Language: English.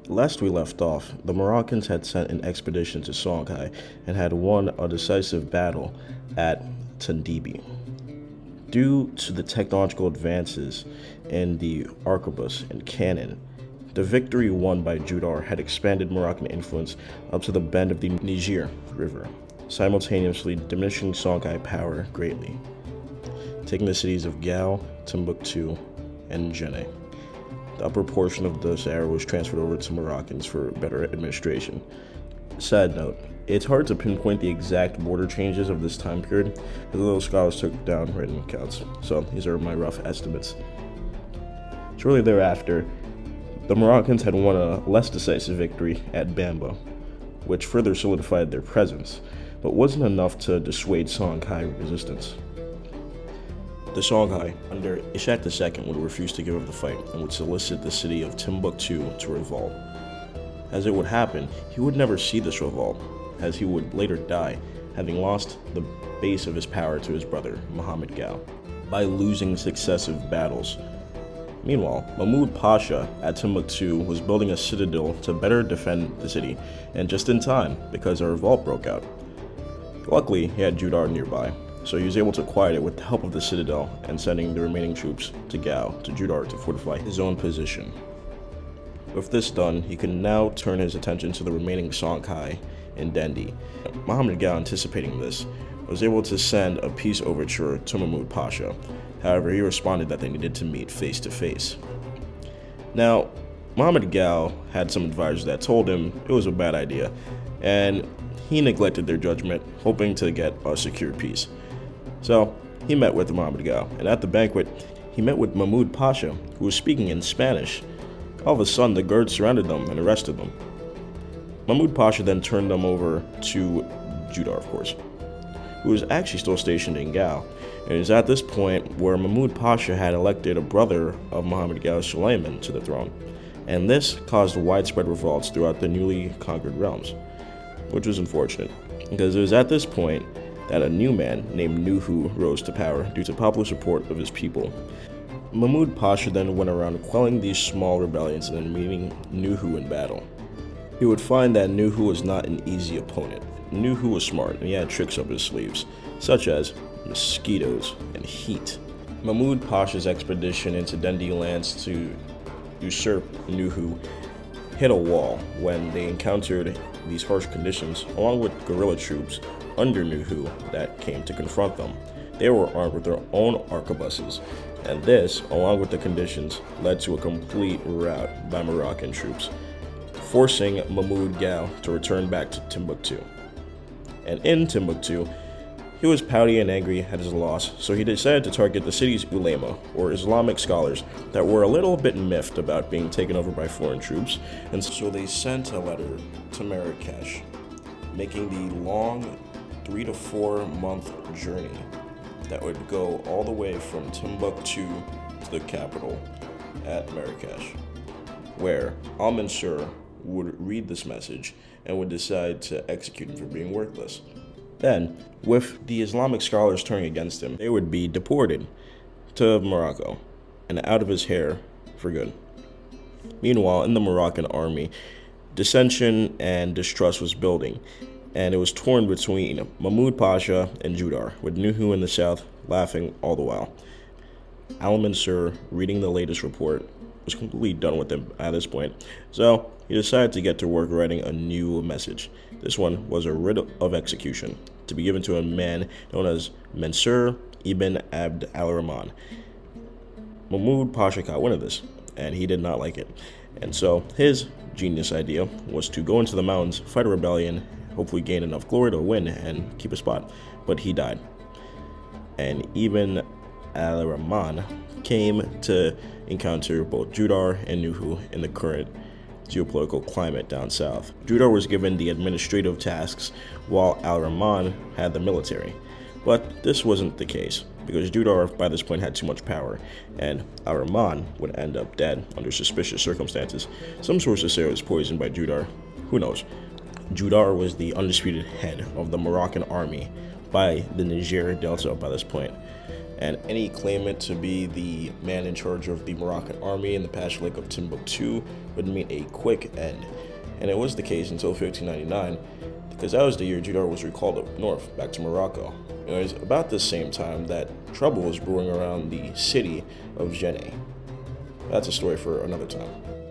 Last we left off, the Moroccans had sent an expedition to Songhai and had won a decisive battle at Tandibi. Due to the technological advances in the arquebus and cannon, the victory won by Judar had expanded Moroccan influence up to the bend of the Niger River, simultaneously diminishing Songhai power greatly, taking the cities of Gao, Timbuktu, and Jenne. The upper portion of this area was transferred over to Moroccans for better administration. Side note, it's hard to pinpoint the exact border changes of this time period, as those scholars took down written accounts, so these are my rough estimates. Shortly thereafter, the Moroccans had won a less decisive victory at Bamba, which further solidified their presence, but wasn't enough to dissuade Songhai resistance. The Songhai, under Ishak II, would refuse to give up the fight and would solicit the city of Timbuktu to revolt. As it would happen, he would never see this revolt, as he would later die, having lost the base of his power to his brother, Muhammad Gao, by losing successive battles. Meanwhile, Mahmud Pasha at Timbuktu was building a citadel to better defend the city, and just in time, because a revolt broke out. Luckily, he had Judar nearby, so he was able to quiet it with the help of the citadel and sending the remaining troops to Gao to Judar to fortify his own position. With this done, he could now turn his attention to the remaining Songhai in Dendi. Muhammad Gao, anticipating this, was able to send a peace overture to Mahmud Pasha. However, he responded that they needed to meet face to face. Now, Muhammad Gao had some advisors that told him it was a bad idea, and he neglected their judgment, hoping to get a secure peace. So, he met with Muhammad Gao, and at the banquet, he met with Mahmud Pasha, who was speaking in Spanish. All of a sudden, the guards surrounded them and arrested them. Mahmud Pasha then turned them over to Judar, of course, who was actually still stationed in Gao. And it was at this point where Mahmud Pasha had elected a brother of Muhammad Gao, Suleiman, to the throne, and this caused widespread revolts throughout the newly conquered realms, which was unfortunate, because it was at this point that a new man named Nuhu rose to power due to popular support of his people. Mahmud Pasha then went around quelling these small rebellions and then meeting Nuhu in battle. He would find that Nuhu was not an easy opponent. Nuhu was smart and he had tricks up his sleeves, such as mosquitoes and heat. Mahmud Pasha's expedition into Dendi lands to usurp Nuhu hit a wall when they encountered these harsh conditions, along with guerrilla troops under Nuhu that came to confront them. They were armed with their own arquebuses, and this, along with the conditions, led to a complete rout by Moroccan troops, forcing Mahmud Gao to return back to Timbuktu. And in Timbuktu, he was pouty and angry at his loss, so he decided to target the city's ulema, or Islamic scholars, that were a little bit miffed about being taken over by foreign troops, and so they sent a letter to Marrakesh, making the long 3 to 4 month journey that would go all the way from Timbuktu to the capital at Marrakesh, where Al-Mansur would read this message and would decide to execute him for being worthless. Then, with the Islamic scholars turning against him, they would be deported to Morocco and out of his hair for good. Meanwhile, in the Moroccan army, dissension and distrust was building, and it was torn between Mahmud Pasha and Judar, with Nuhu in the south laughing all the while. Al-Mansur, reading the latest report, was completely done with him at this point, so he decided to get to work writing a new message. This one was a writ of execution, to be given to a man known as Mansur ibn Abd al-Rahman. Mahmud Pasha caught wind of this, and he did not like it. And so his genius idea was to go into the mountains, fight a rebellion, hopefully gain enough glory to win and keep a spot. But he died. And Ibn al-Rahman came to encounter both Judar and Nuhu in the current geopolitical climate down south. Judar was given the administrative tasks, while al-Rahman had the military. But this wasn't the case, because Judar by this point had too much power, and al-Rahman would end up dead under suspicious circumstances. Some sources say it was poisoned by Judar. Who knows? Judar was the undisputed head of the Moroccan army by the Niger Delta by this point, and any claimant to be the man in charge of the Moroccan army in the Pashalik of Timbuktu would meet a quick end. And it was the case until 1599, because that was the year Judar was recalled up north, back to Morocco. It was about the same time that trouble was brewing around the city of Jenne. That's a story for another time.